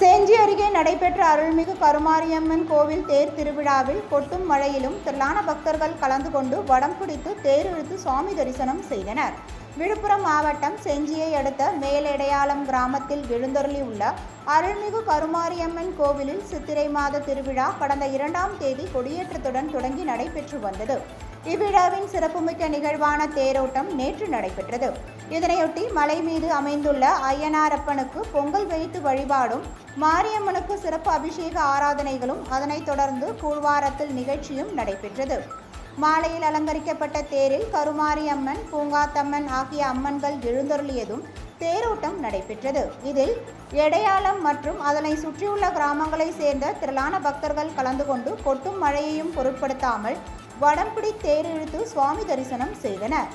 செஞ்சி அருகே நடைபெற்ற அருள்மிகு கருமாரியம்மன் கோவில் தேர் திருவிழாவில் கொட்டும் மழையிலும் திரளான பக்தர்கள் கலந்து கொண்டு வடம் பிடித்து தேர் இழுத்து சுவாமி தரிசனம் செய்தனர். விழுப்புரம் மாவட்டம் செஞ்சியை அடுத்த மேலெடையாளம் கிராமத்தில் எழுந்தருளியுள்ள அருள்மிகு கருமாரியம்மன் கோவிலில் சித்திரை மாத திருவிழா கடந்த 2ஆம் தேதி கொடியேற்றத்துடன் தொடங்கி நடைபெற்று வந்தது. இவ்விழாவின் சிறப்புமிக்க நிகழ்வான தேரோட்டம் நேற்று நடைபெற்றது. இதனையொட்டி மலை மீது அமைந்துள்ள ஐயனாரப்பனுக்கு பொங்கல் வைத்து வழிபாடும், மாரியம்மனுக்கு சிறப்பு அபிஷேக ஆராதனைகளும், அதனைத் தொடர்ந்து கூழ்வாரத்தில் நிகழ்ச்சியும் நடைபெற்றது. மாலையில் அலங்கரிக்கப்பட்ட தேரில் கருமாரியம்மன், பூங்காத்தம்மன் ஆகிய அம்மன்கள் எழுந்தருளியதும் தேரோட்டம் நடைபெற்றது. இதில் எடையாளம் மற்றும் அதனை சுற்றியுள்ள கிராமங்களை சேர்ந்த திரளான பக்தர்கள் கலந்து கொண்டு கொட்டும் மழையையும் பொருட்படுத்தாமல் வடம்பிடி தேர் இழுத்து சுவாமி தரிசனம் செய்தனர்.